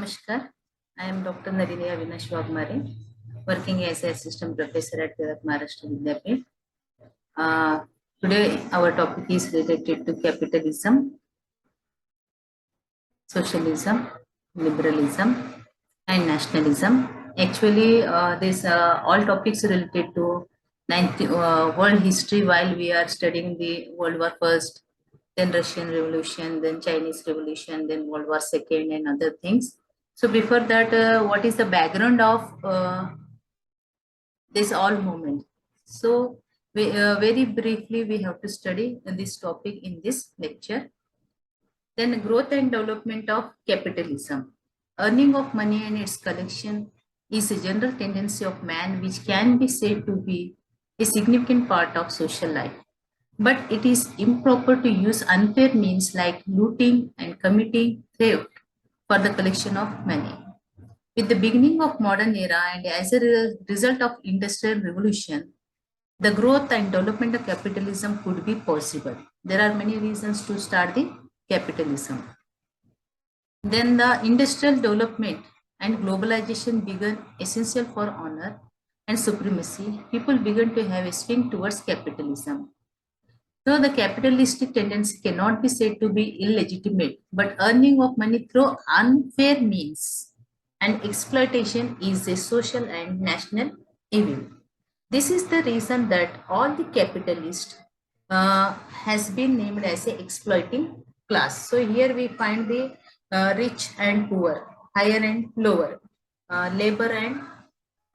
Namaskar. I am Dr. Narinia Avinash Wagmare, working as a assistant professor at the Maharashtra Vidyapit. Today, our topic is related to capitalism, socialism, liberalism, and nationalism. Actually, these all topics related to world history while we are studying the World War First, then Russian Revolution, then Chinese Revolution, then World War Second, and other things. So before that, what is the background of this all movement? So very briefly, we have to study this topic in this lecture. Then growth and development of capitalism. Earning of money and its collection is a general tendency of man which can be said to be a significant part of social life. But it is improper to use unfair means like looting and committing theft for the collection of money. With the beginning of modern era and as a result of industrial revolution, the growth and development of capitalism could be possible. There are many reasons to start the capitalism. Then the industrial development and globalization began essential for honor and supremacy. People began to have a swing towards capitalism. So the capitalistic tendency cannot be said to be illegitimate, but earning of money through unfair means and exploitation is a social and national evil. This is the reason that all the capitalists has been named as a exploiting class. So here we find the rich and poor, higher and lower, labor and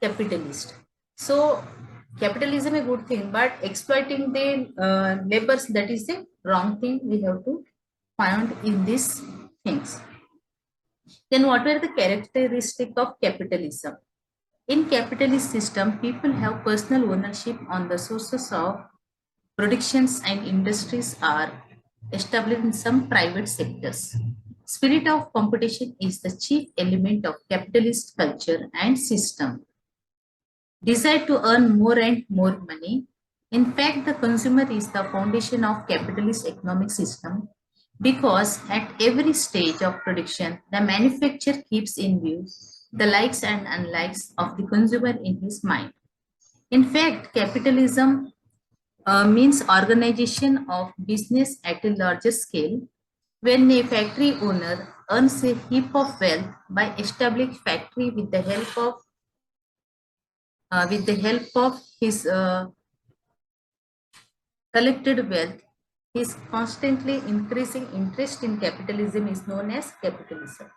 capitalist. So capitalism a good thing, but exploiting the labors, that is a wrong thing. We have to find in these things. Then what were the characteristics of capitalism? In capitalist system, people have personal ownership on the sources of productions and industries are established in some private sectors. Spirit of competition is the chief element of capitalist culture and system. Desire to earn more and more money. In fact, the consumer is the foundation of capitalist economic system because at every stage of production, the manufacturer keeps in view the likes and unlikes of the consumer in his mind. In fact, capitalism means organization of business at a larger scale when a factory owner earns a heap of wealth by establishing factory with the help of his collected wealth, his constantly increasing interest in capitalism is known as capitalism.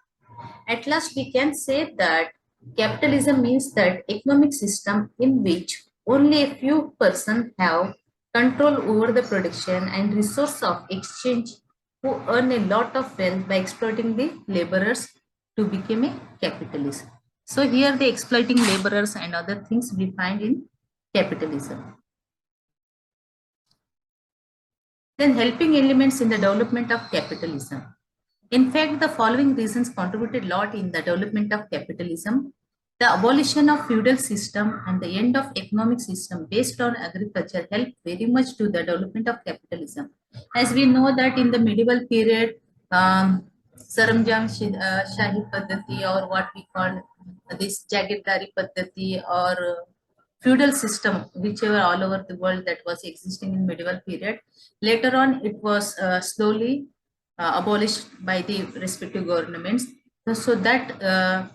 At last, we can say that capitalism means that economic system in which only a few persons have control over the production and resource of exchange who earn a lot of wealth by exploiting the laborers to become a capitalist. So here the exploiting laborers and other things we find in capitalism. Then helping elements in the development of capitalism. In fact, the following reasons contributed a lot in the development of capitalism. The abolition of feudal system and the end of economic system based on agriculture helped very much to the development of capitalism. As we know that in the medieval period, Saramjam Shahi Paddhati, or what we call this Jagirdari Paddhati, or feudal system, whichever all over the world that was existing in medieval period. Later on, it was slowly abolished by the respective governments. So that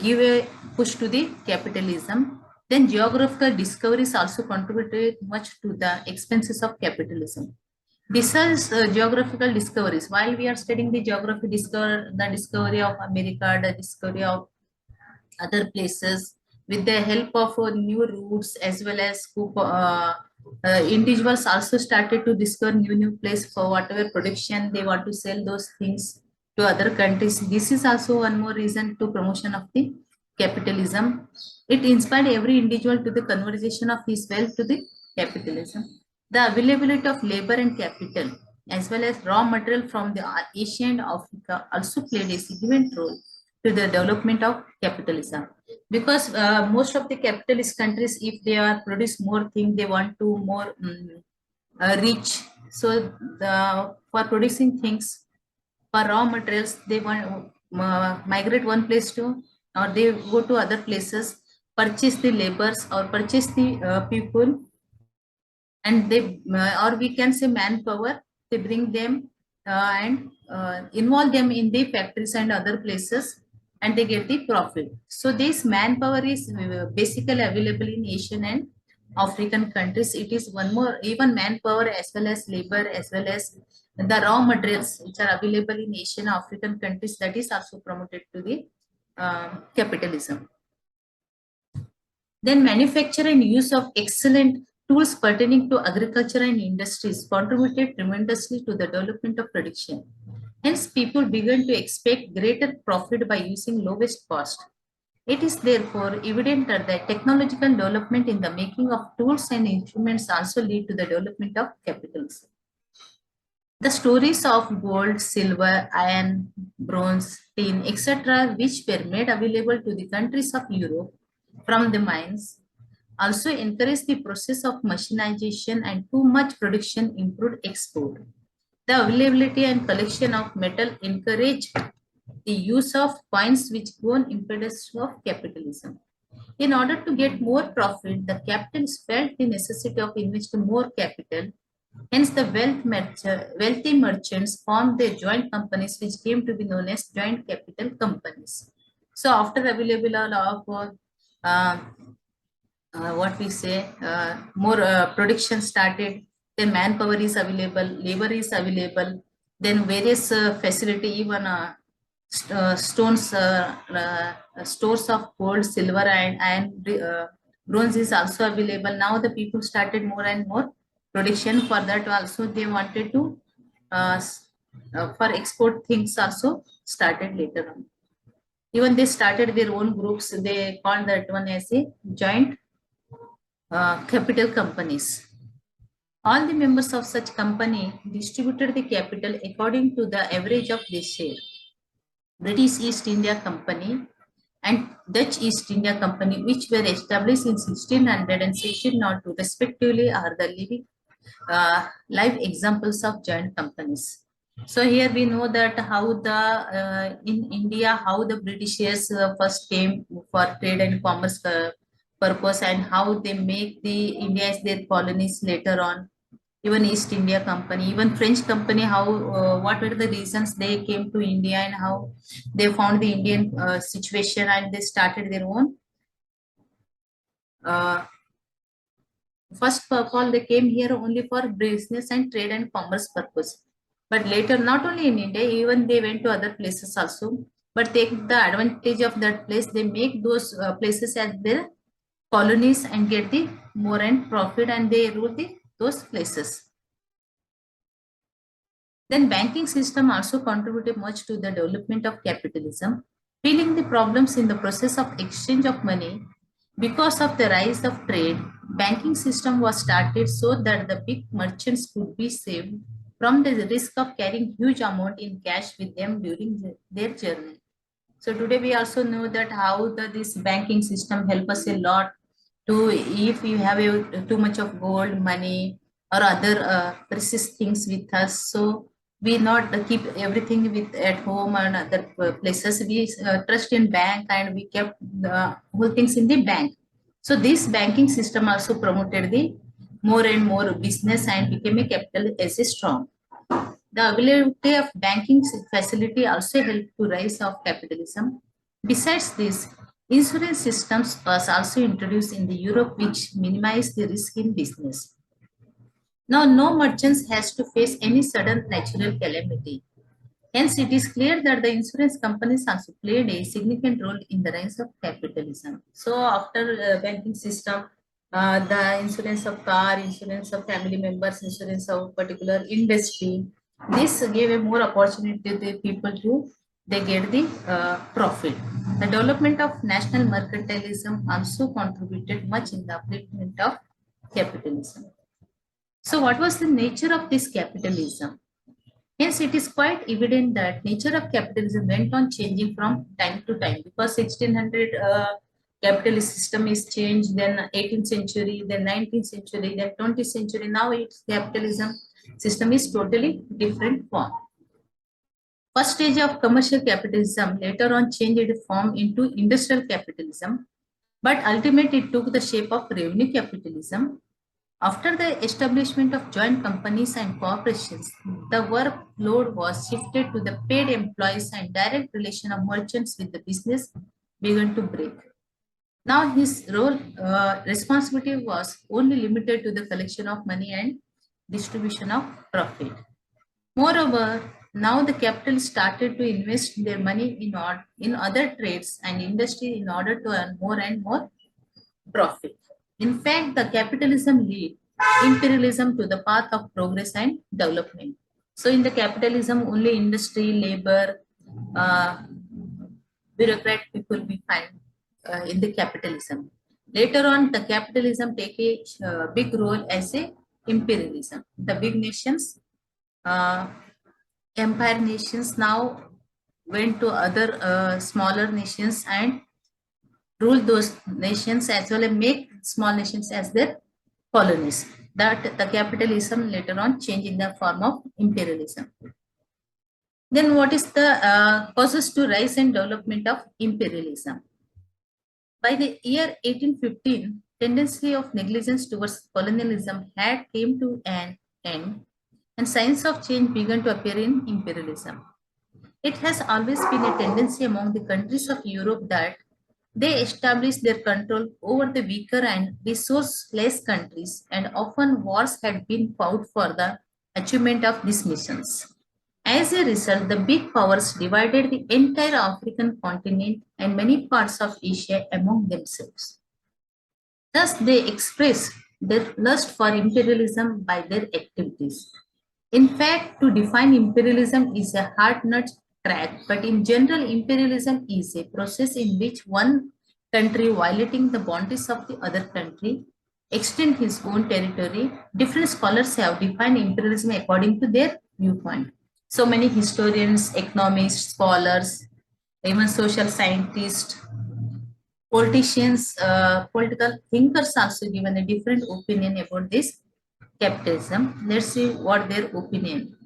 give a push to the capitalism. Then geographical discoveries also contributed much to the expenses of capitalism. Besides geographical discoveries, while we are studying the geography, the discovery of America, the discovery of other places, with the help of new routes as well as individuals also started to discover new place for whatever production they want to sell those things to other countries. This is also one more reason to promotion of the capitalism. It inspired every individual to the conversion of his wealth to the capitalism. The availability of labor and capital as well as raw material from the Asian Africa also played a significant role to the development of capitalism, because most of the capitalist countries, if they are produce more things, they want to more rich. So for producing things, for raw materials, they want migrate one place to, or they go to other places, purchase the labors or purchase the people, and they or we can say manpower, they bring them and involve them in the factories and other places, and they get the profit. So this manpower is basically available in Asian and African countries. It is one more, even manpower as well as labor as well as the raw materials which are available in Asian African countries, that is also promoted to the capitalism. Then manufacture and use of excellent tools pertaining to agriculture and industries contributed tremendously to the development of production. Hence, people began to expect greater profit by using lowest cost. It is therefore evident that the technological development in the making of tools and instruments also lead to the development of capitalism. The stories of gold, silver, iron, bronze, tin, etc., which were made available to the countries of Europe from the mines, also encouraged the process of machinization, and too much production improved export. The availability and collection of metal encouraged the use of coins, which go on impetus of capitalism. In order to get more profit, the capitalists felt the necessity of investing more capital. Hence, the wealthy merchants formed their joint companies, which came to be known as joint capital companies. So, after available of uh, what we say, more production started, then manpower is available, labor is available, then various facility, even stones, stores of gold, silver, and bronze is also available. Now the people started more and more production. For that also they wanted to for export things also started later on. Even they started their own groups. They called that one as a joint capital companies. All the members of such company distributed the capital according to the average of their share. British East India Company and Dutch East India Company, which were established in 1600 and 1602 respectively, are the living live examples of joint companies. So here we know that how the in India, how the Britishers first came for trade and commerce purpose, and how they make the India as their colonies later on. Even East India Company, even French Company, how what were the reasons they came to India and how they found the Indian situation, and they started their own. First of all, they came here only for business and trade and commerce purpose. But later, not only in India, even they went to other places also. But take the advantage of that place, they make those places as their colonies and get the more and profit, and they rule those places. Then banking system also contributed much to the development of capitalism, feeling the problems in the process of exchange of money. Because of the rise of trade, banking system was started so that the big merchants could be saved from the risk of carrying huge amount in cash with them during their journey. So today we also know that how this banking system help us a lot to, if you have too much of gold, money, or other precious things with us. So we not keep everything with at home and other places. We trust in bank, and we kept the whole things in the bank. So this banking system also promoted the more and more business and became a capital as a strong. The availability of banking facility also helped to rise of capitalism. Besides this, insurance systems was also introduced in the Europe, which minimized the risk in business. Now, no merchants has to face any sudden natural calamity. Hence, it is clear that the insurance companies also played a significant role in the rise of capitalism. So, after banking system, the insurance of car, insurance of family members, insurance of particular industry, this gave a more opportunity to the people to they get the profit. The development of national mercantilism also contributed much in the upliftment of capitalism. So, what was the nature of this capitalism? Hence, it is quite evident that nature of capitalism went on changing from time to time, because 1600 capitalist system is changed, then 18th century, then 19th century, then 20th century. Now its capitalism system is totally different form. First stage of commercial capitalism later on changed its form into industrial capitalism, but ultimately it took the shape of revenue capitalism. After the establishment of joint companies and corporations, the workload was shifted to the paid employees and direct relation of merchants with the business began to break. Now his role responsibility was only limited to the collection of money and distribution of profit. Moreover, now the capital started to invest their money in other trades and industry in order to earn more and more profit. In fact, the capitalism lead imperialism to the path of progress and development. So in the capitalism, only industry, labor, uh, bureaucrat people we find in the capitalism. Later on, the capitalism take a big role as a imperialism. The big nations, uh, empire nations now went to other smaller nations and rule those nations as well and make small nations as their colonies. That the capitalism later on changed in the form of imperialism. Then what is the causes to rise and development of imperialism? By the year 1815, tendency of negligence towards colonialism had came to an end and signs of change began to appear in imperialism. It has always been a tendency among the countries of Europe that they establish their control over the weaker and resource-less countries, and often wars had been fought for the achievement of these missions. As a result, the big powers divided the entire African continent and many parts of Asia among themselves. Thus, they express their lust for imperialism by their activities. In fact, to define imperialism is a hard nut crack, but in general, imperialism is a process in which one country violating the boundaries of the other country extend his own territory. Different scholars have defined imperialism according to their viewpoint. So many historians, economists, scholars, even social scientists, politicians, political thinkers also given a different opinion about this capitalism. Let's see what their opinion.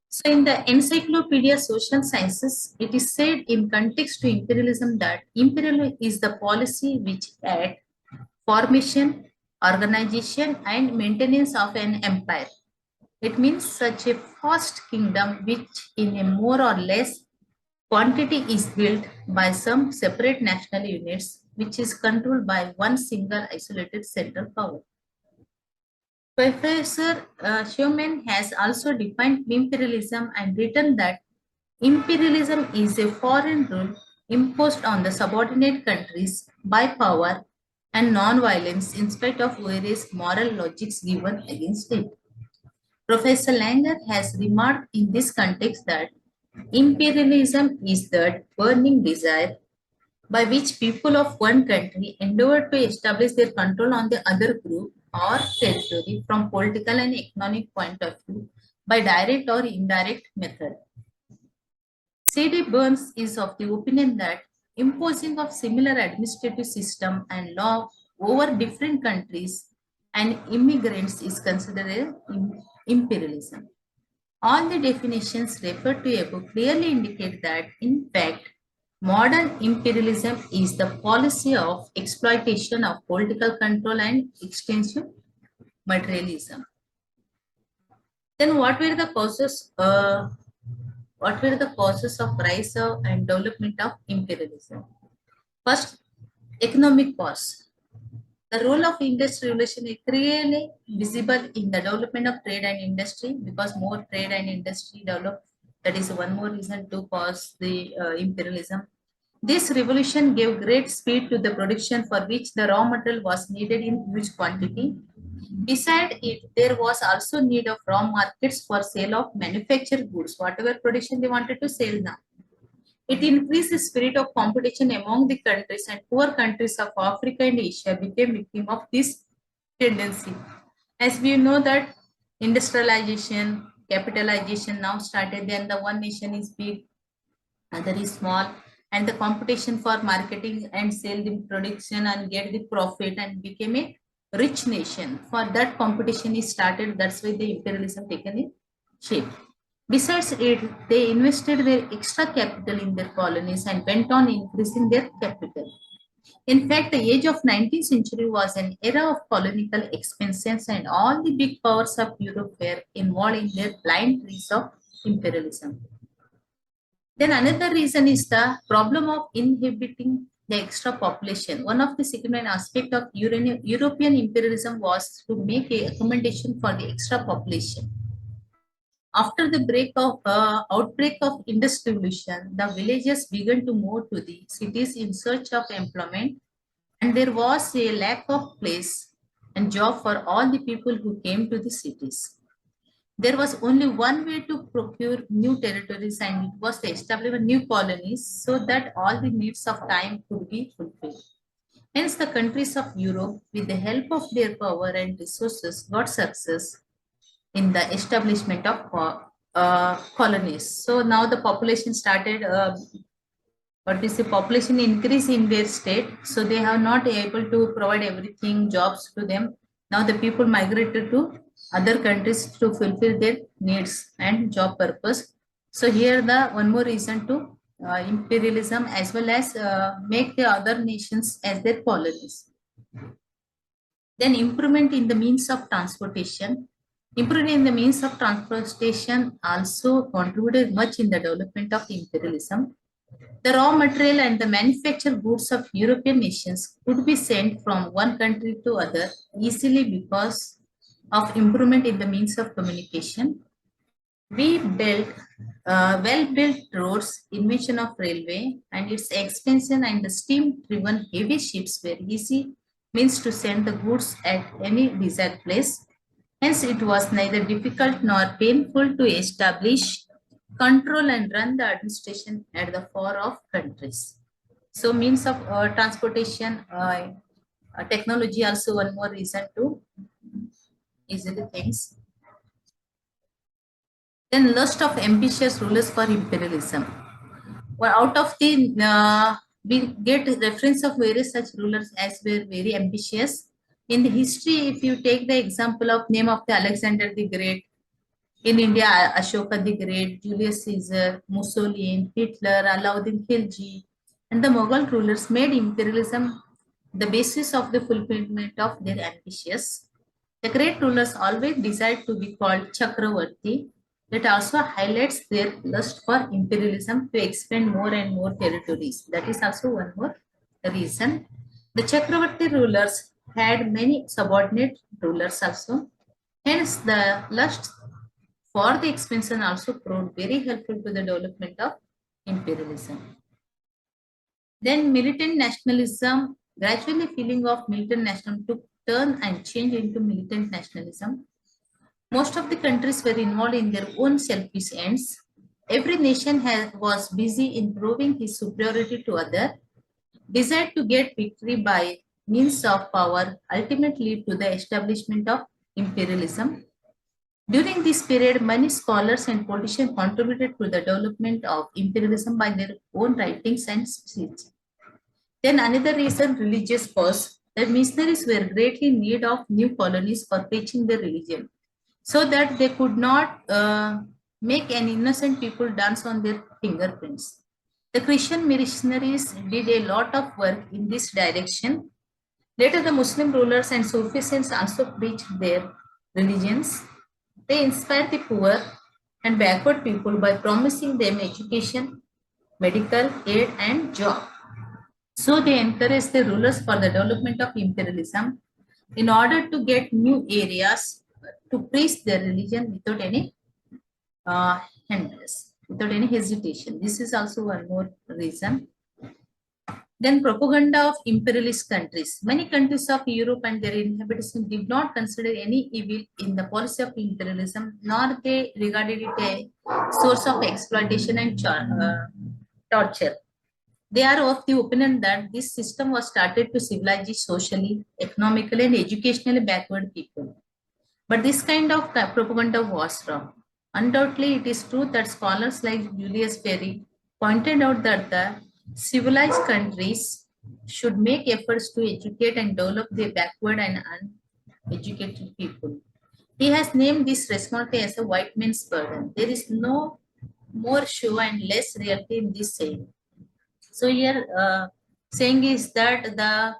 So in the Encyclopedia Social Sciences, it is said in context to imperialism that imperialism is the policy which at formation, organization and maintenance of an empire. It means such a vast kingdom which in a more or less quantity is built by some separate national units which is controlled by one single isolated central power. Professor Schumann has also defined imperialism and written that imperialism is a foreign rule imposed on the subordinate countries by power and non-violence in spite of various moral logics given against it. Professor Langer has remarked in this context that imperialism is the burning desire by which people of one country endeavor to establish their control on the other group or territory from political and economic point of view by direct or indirect method. C.D. Burns is of the opinion that imposing of similar administrative system and law over different countries and immigrants is considered imperialism. All the definitions referred to above clearly indicate that, in fact, modern imperialism is the policy of exploitation of political control and extensive materialism. Then, what were the causes of rise of and development of imperialism? First, economic cause. The role of industrial revolution is clearly visible in the development of trade and industry because more trade and industry develop. That is one more reason to cause the imperialism. This revolution gave great speed to the production for which the raw material was needed in huge quantity. Beside it, there was also need of raw markets for sale of manufactured goods, whatever production they wanted to sell now. It increased the spirit of competition among the countries, and poor countries of Africa and Asia became victim of this tendency. As we know that industrialization, capitalization now started, then the one nation is big, other is small, and the competition for marketing and sell the production and get the profit and became a rich nation. For that competition is started, that's why the imperialism taken in shape. Besides it, they invested their extra capital in their colonies and went on increasing their capital. In fact, the age of 19th century was an era of colonial expansions and all the big powers of Europe were involved in their blind race of imperialism. Then another reason is the problem of inhibiting the extra population. One of the significant aspects of European imperialism was to make a accommodation for the extra population. After the outbreak of industrialization, the villagers began to move to the cities in search of employment, and there was a lack of place and job for all the people who came to the cities. There was only one way to procure new territories, and it was to establish new colonies so that all the needs of time could be fulfilled. Hence, the countries of Europe, with the help of their power and resources, got success in the establishment of colonies. So now the population started, what is the population increase in their state. So they have not able to provide everything, jobs to them. Now the people migrated to other countries to fulfill their needs and job purpose. So here the one more reason to imperialism as well as make the other nations as their colonies. Then improvement in the means of transportation. Improvement in the means of transportation also contributed much in the development of imperialism. The raw material and the manufactured goods of European nations could be sent from one country to other easily because of improvement in the means of communication. We built well-built roads, invention of railway, and its expansion and the steam-driven heavy ships were easy means to send the goods at any desired place. Hence, it was neither difficult nor painful to establish, control, and run the administration at the far off countries. So, means of transportation, technology also one more reason to easily things. Then lust of ambitious rulers for imperialism. Well, out of the we get reference of various such rulers as were very ambitious. In the history, if you take the example of name of the Alexander the Great, in India, Ashoka the Great, Julius Caesar, Mussolini, Hitler, Alauddin Khilji, and the Mughal rulers made imperialism the basis of the fulfillment of their ambitions. The great rulers always desired to be called Chakravarti. It also highlights their lust for imperialism to expand more and more territories. That is also one more reason. The Chakravarti rulers had many subordinate rulers also. Hence, the lust for the expansion also proved very helpful to the development of imperialism. Then militant nationalism, gradually feeling of militant nationalism took turn and change into militant nationalism. Most of the countries were involved in their own selfish ends. Every nation was busy in proving his superiority to other, desired to get victory by means of power, ultimately to the establishment of imperialism. During this period, many scholars and politicians contributed to the development of imperialism by their own writings and speeches. Then another reason, religious cause. The missionaries were greatly in need of new colonies for preaching their religion, so that they could not make an innocent people dance on their fingerprints. The Christian missionaries did a lot of work in this direction. Later, the Muslim rulers and Sufis also preached their religions. They inspired the poor and backward people by promising them education, medical aid, and job. So they encouraged the rulers for the development of imperialism in order to get new areas to preach their religion without any hindrance, without any hesitation. This is also one more reason. Then propaganda of imperialist countries. Many countries of Europe and their inhabitants did not consider any evil in the policy of imperialism, nor they regarded it a source of exploitation and torture. They are of the opinion that this system was started to civilize the socially, economically, and educationally backward people. But this kind of propaganda was wrong. Undoubtedly, it is true that scholars like Julius Ferry pointed out that the civilized countries should make efforts to educate and develop their backward and uneducated people. He has named this responsibility as a white man's burden. There is no more show and less reality in this saying. So here, saying is that the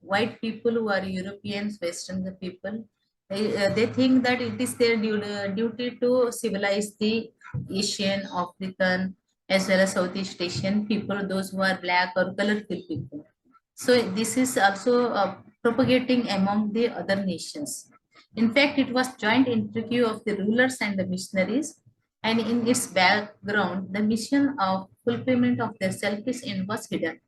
white people who are Europeans, Western people, they think that it is their duty to civilize the Asian, African, as well as Southeast Asian people, those who are black or colorful people. So this is also propagating among the other nations. In fact, it was joint interview of the rulers and the missionaries, and in its background, the mission of fulfillment of their selfish end was hidden.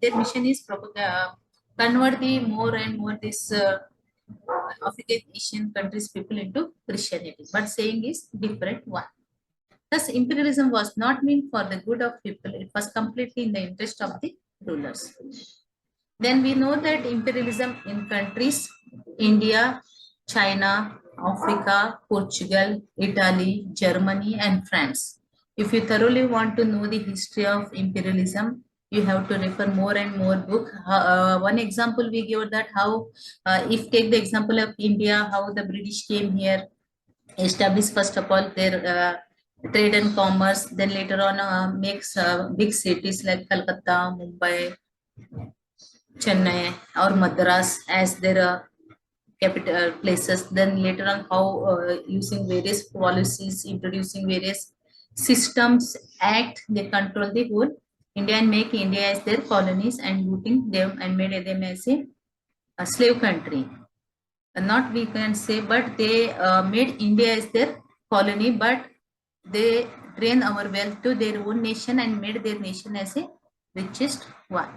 Their mission is convert the more and more this African Asian countries people into Christianity, but saying is different one. Thus, imperialism was not meant for the good of people; it was completely in the interest of the rulers. Then we know that imperialism in countries India, China, Africa, Portugal, Italy, Germany, and France. If you thoroughly want to know the history of imperialism, you have to refer more and more book. One example we give that how, if take the example of India, how the British came here, established first of all their trade and commerce, then later on makes big cities like Calcutta, Mumbai, Chennai or Madras as their capital places. Then later on, how using various policies, introducing various systems, act, they control the whole India and make India as their colonies and looting them and made them as a slave country. Not we can say, but they made India as their colony, but they drain our wealth to their own nation and made their nation as a richest one.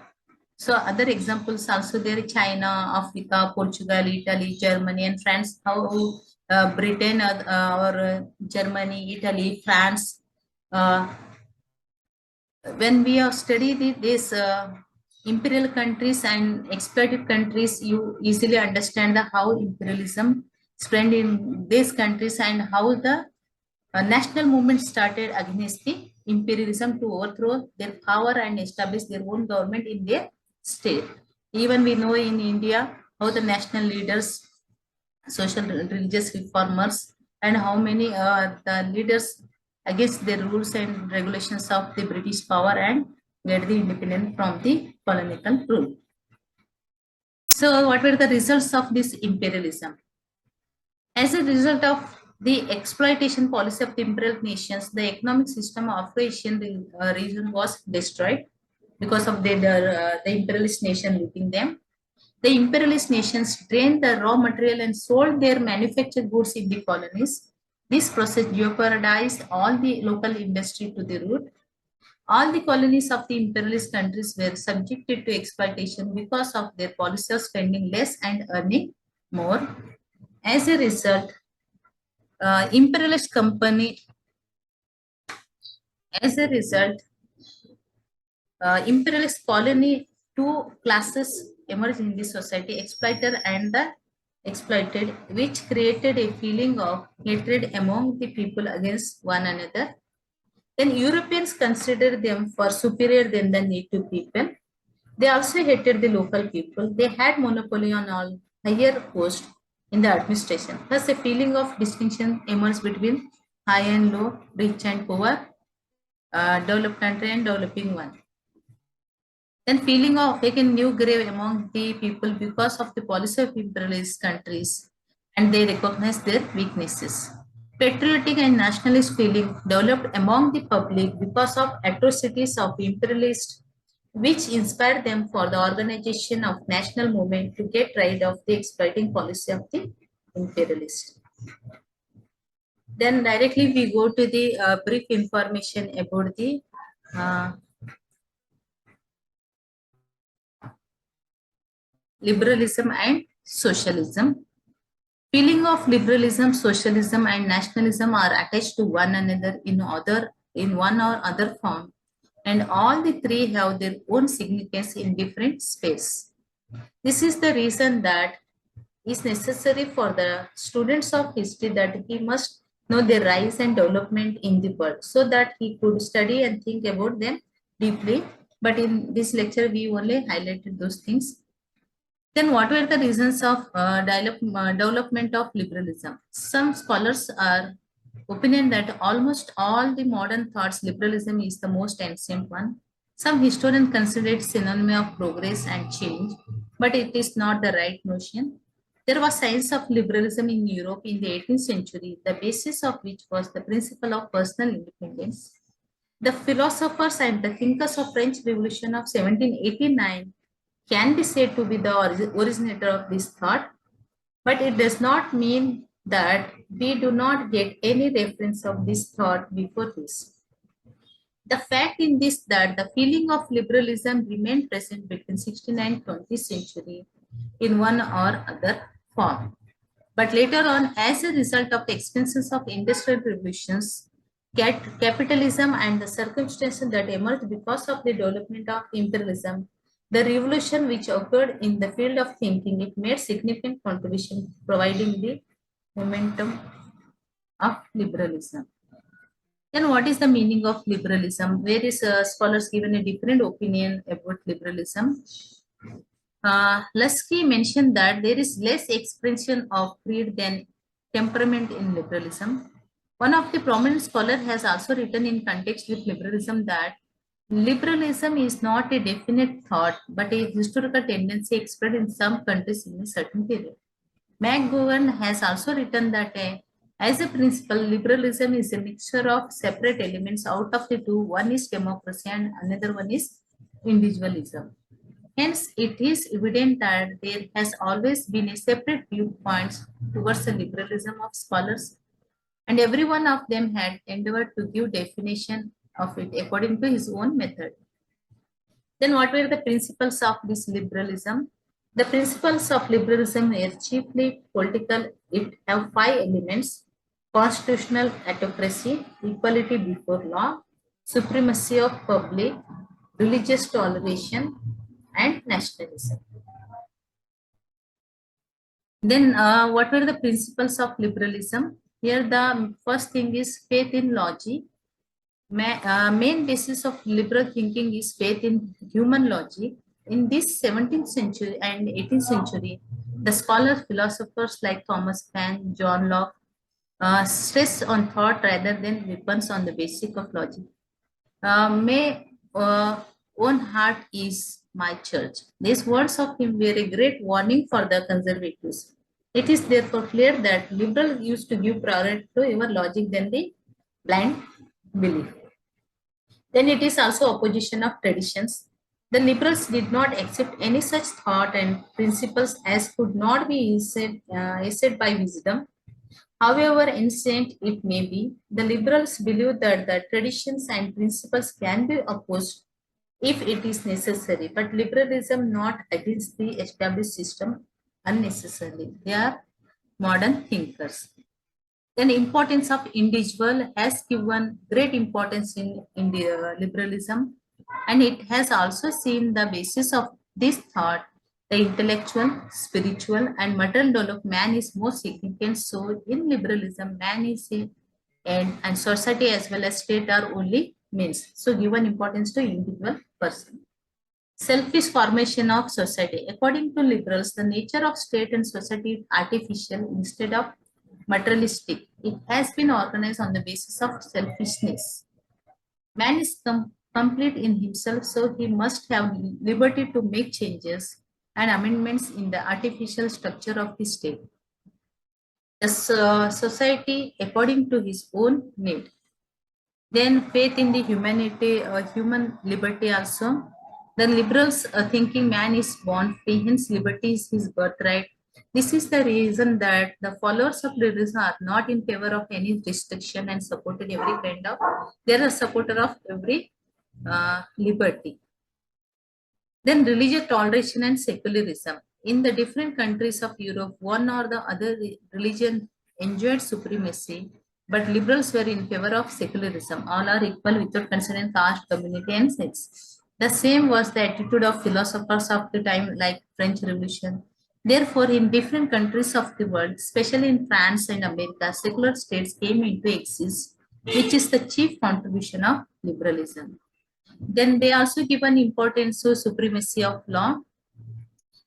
So other examples also there: China, Africa, Portugal, Italy, Germany, and France. How Britain or Germany, Italy, France. When we have studied these imperial countries and exploited countries, you easily understand how imperialism spread in these countries and how the national movement started against the imperialism to overthrow their power and establish their own government in their state. Even we know in India how the national leaders, social religious reformers, and how many the leaders against the rules and regulations of the British power and get the independence from the colonial rule. So what were the results of this imperialism? As a result of the exploitation policy of the imperial nations, the economic system of Afro-Asian region was destroyed because of the imperialist nation looting them. The imperialist nations drained the raw material and sold their manufactured goods in the colonies. This process jeopardized all the local industry to the root. All the colonies of the imperialist countries were subjected to exploitation because of their policy of spending less and earning more. As a result, imperialist company, as a result, imperialist colony, two classes emerged in the society: exploiter and the exploited, which created a feeling of hatred among the people against one another. Then Europeans considered them for superior than the native people. They also hated the local people. They had monopoly on all higher posts in the administration. Thus, a feeling of distinction emerged between high and low, rich and poor, developed country and developing one. Then feeling of taking new grave among the people because of the policy of imperialist countries, and they recognize their weaknesses. Patriotic and nationalist feeling developed among the public because of atrocities of imperialists, which inspired them for the organization of national movement to get rid of the exploiting policy of the imperialist. Then directly we go to the brief information about the liberalism and socialism. Feeling of liberalism, socialism, and nationalism are attached to one another in one or other form, and all the three have their own significance in different space. This is the reason that is necessary for the students of history that he must know the rise and development in the world so that he could study and think about them deeply. But in this lecture, we only highlighted those things. Then what were the reasons of development of liberalism? Some scholars are opinion that almost all the modern thoughts liberalism is the most ancient one. Some historians consider it synonym of progress and change, but it is not the right notion. There was science of liberalism in Europe in the 18th century, the basis of which was the principle of personal independence. The philosophers and the thinkers of French Revolution of 1789 can be said to be the originator of this thought, but it does not mean that we do not get any reference of this thought before this. The fact in this that the feeling of liberalism remained present between 16th and 20th century in one or other form. But later on, as a result of the expenses of industrial revolutions, capitalism and the circumstances that emerged because of the development of imperialism, the revolution which occurred in the field of thinking, it made significant contribution providing the momentum of liberalism. Then what is the meaning of liberalism? Various scholars given a different opinion about liberalism. Lusky mentioned that there is less expression of greed than temperament in liberalism. One of the prominent scholars has also written in context with liberalism that liberalism is not a definite thought but a historical tendency expressed in some countries in a certain period. McGowan has also written that as a principle, liberalism is a mixture of separate elements. Out of the two, one is democracy and another one is individualism. Hence, it is evident that there has always been a separate viewpoint towards the liberalism of scholars, and every one of them had endeavored to give definition of it according to his own method. Then what were the principles of this liberalism? The principles of liberalism are chiefly political. It have five elements: constitutional autocracy, equality before law, supremacy of public, religious toleration, and nationalism. Then what were the principles of liberalism? Here the first thing is faith in logic. Main basis of liberal thinking is faith in human logic. In this 17th century and 18th century, the scholars, philosophers like Thomas Paine, John Locke, stress on thought rather than weapons on the basic of logic. May own heart is my church. These words of him were a great warning for the conservatives. It is therefore clear that liberals used to give priority to your logic than the blind belief. Then it is also opposition of traditions. The liberals did not accept any such thought and principles as could not be essayed by wisdom. However ancient it may be, the liberals believe that the traditions and principles can be opposed if it is necessary, but liberalism not against the established system unnecessarily. They are modern thinkers. Then importance of individual has given great importance in the liberalism, and it has also seen the basis of this thought. The intellectual, spiritual, and material development man is more significant. So in liberalism, man is a and society as well as state are only means. So given importance to individual person. Selfish formation of society. According to liberals, the nature of state and society is artificial instead of materialistic. It has been organized on the basis of selfishness. Man is complete in himself, so he must have liberty to make changes and amendments in the artificial structure of the state. The society according to his own need. Then faith in the humanity, human liberty also. The liberals thinking man is born free, hence liberty is his birthright. This is the reason that the followers of liberalism are not in favor of any restriction and supported every kind of, they are a supporter of every liberty. Then religious toleration and secularism. In the different countries of Europe, one or the other religion enjoyed supremacy, but liberals were in favor of secularism. All are equal without considering caste, community, and sex. The same was the attitude of philosophers of the time, like French Revolution. Therefore, in different countries of the world, especially in France and America, secular states came into existence, which is the chief contribution of liberalism. Then they also give an importance to supremacy of law.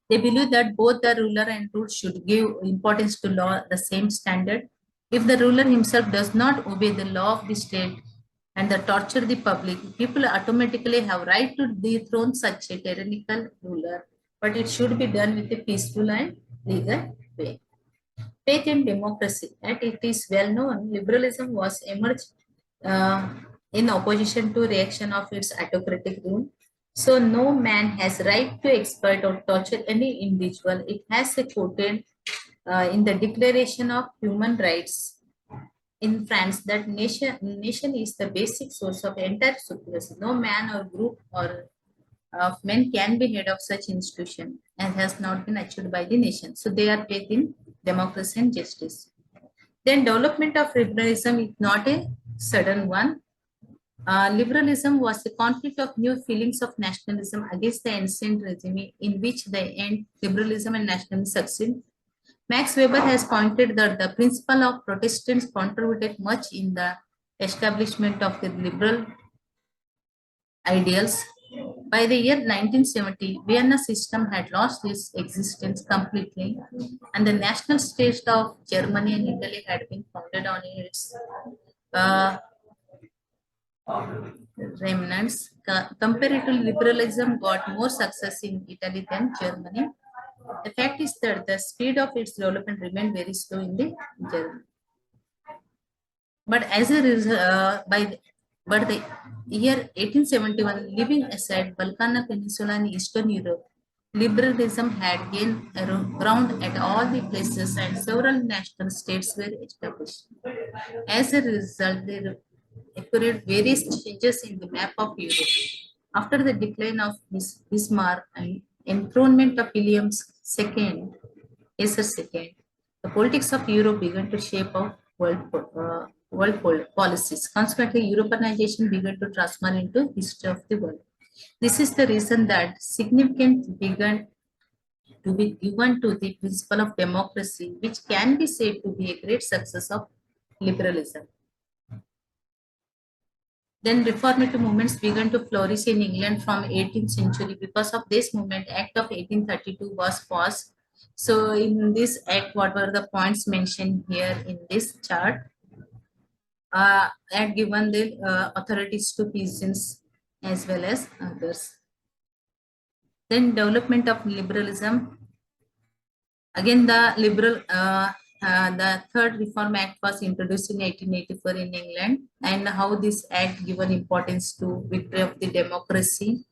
They believe that both the ruler and ruled should give importance to law the same standard. If the ruler himself does not obey the law of the state and torture the public, people automatically have right to dethrone such a tyrannical ruler. But it should be done with a peaceful and legal way. Faith in democracy, and it is well known, liberalism was emerged uh, in opposition to reaction of its autocratic rule. So no man has right to exploit or torture any individual. It has a quoted in the Declaration of Human Rights in France that nation is the basic source of entire supremacy. No man or group or of men can be head of such institution and has not been achieved by the nation. So they are faith in democracy and justice. Then development of liberalism is not a sudden one. Liberalism was a conflict of new feelings of nationalism against the ancient regime in which the end liberalism and nationalism succeed. Max Weber has pointed that the principle of Protestants contributed much in the establishment of the liberal ideals. By the year 1970, Vienna system had lost its existence completely, and the national state of Germany and Italy had been founded on its uh, remnants. Comparatively, liberalism got more success in Italy than Germany. The fact is that the speed of its development remained very slow in the Germany. But as a result, but the year 1871, leaving aside Balkan Peninsula and Eastern Europe, liberalism had gained ground at all the places and several national states were established. As a result, there occurred various changes in the map of Europe. After the decline of Bismarck and enthronement of William II, Caesar II, the politics of Europe began to shape of world policies. Consequently, Europeanization began to transform into history of the world. This is the reason that significance began to be given to the principle of democracy, which can be said to be a great success of liberalism. Then reformative movements began to flourish in England from 18th century. Because of this movement, Act of 1832 was passed. So in this act, what were the points mentioned here in this chart? Act given the authorities to peasants as well as others. Then development of liberalism. Again, the third Reform Act was introduced in 1884 in England, and how this act given importance to victory of the democracy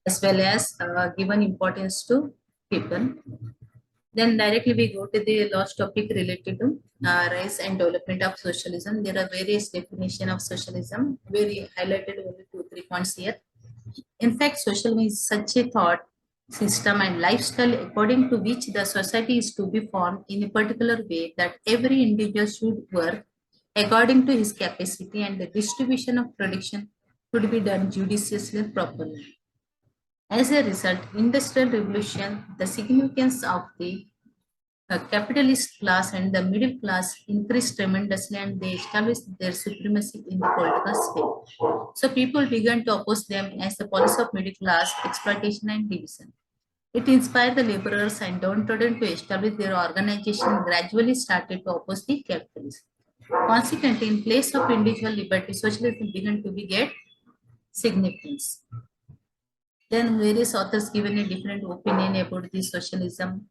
as well as given importance to people. Then directly we go to the last topic related to rise and development of socialism. There are various definitions of socialism. We highlighted only 2-3 points here. In fact, socialism is such a thought system and lifestyle according to which the society is to be formed in a particular way that every individual should work according to his capacity and the distribution of production should be done judiciously and properly. As a result, industrial revolution, the significance of the capitalist class and the middle class increased tremendously and they established their supremacy in the political sphere. So people began to oppose them as the policy of middle class exploitation and division. It inspired the laborers and downtrodden to establish their organization and gradually started to oppose the capitalists. Consequently, in place of individual liberty, socialism began to be get significance. Then various authors given a different opinion about the socialism,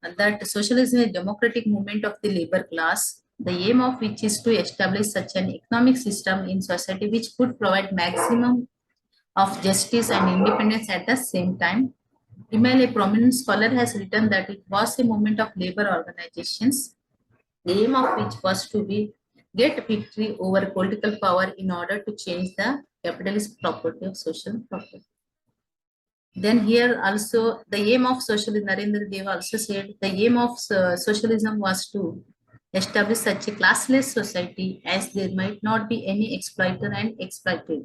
that socialism is a democratic movement of the labor class, the aim of which is to establish such an economic system in society which could provide maximum of justice and independence at the same time. Email, a prominent scholar, has written that it was a movement of labor organizations, the aim of which was to be get victory over political power in order to change the capitalist property of social property. Then here also the aim of socialism, Narendra Dev also said the aim of socialism was to establish such a classless society as there might not be any exploiter and exploited.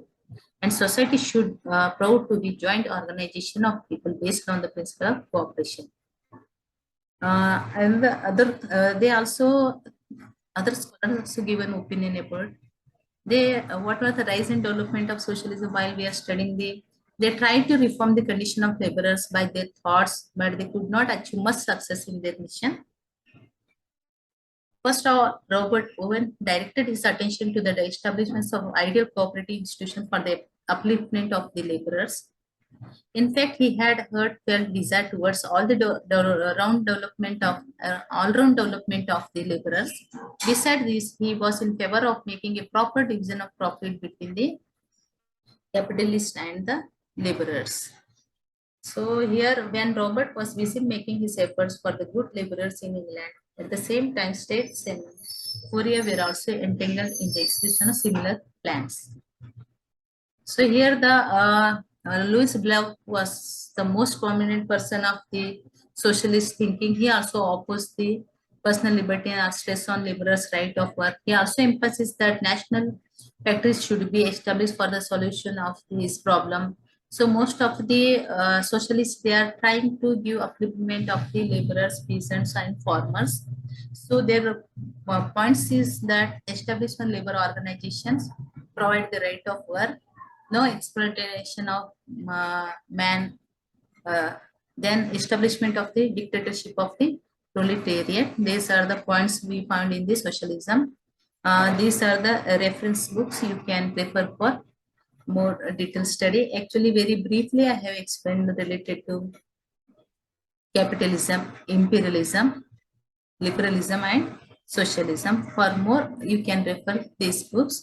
And society should proud to be joint organization of people based on the principle of cooperation. And the other, they also, other scholars also give an opinion about they, what was the rise and development of socialism while we are studying the They tried to reform the condition of laborers by their thoughts, but they could not achieve much success in their mission. First of all, Robert Owen directed his attention to the establishment of ideal cooperative institutions for the upliftment of the laborers. In fact, he had heartfelt desire towards all-round development of the laborers. Besides this, he was in favor of making a proper division of profit between the capitalists and the laborers. So here, when Robert was busy making his efforts for the good laborers in England, at the same time, states and Korea were also entangled in the execution of similar plans. So here the Louis Blanc was the most prominent person of the socialist thinking. He also opposed the personal liberty and stress on laborers' right of work. He also emphasized that national factories should be established for the solution of this problem. So most of the socialists, they are trying to give upliftment of the laborers, peasants and farmers. So their points is that establishment labor organizations provide the right of work, no exploitation of man, uh, then establishment of the dictatorship of the proletariat. These are the points we found in the socialism. These are the reference books you can refer for more detailed study. Actually, very briefly, I have explained related to capitalism, imperialism, liberalism, and socialism. For more, you can refer these books.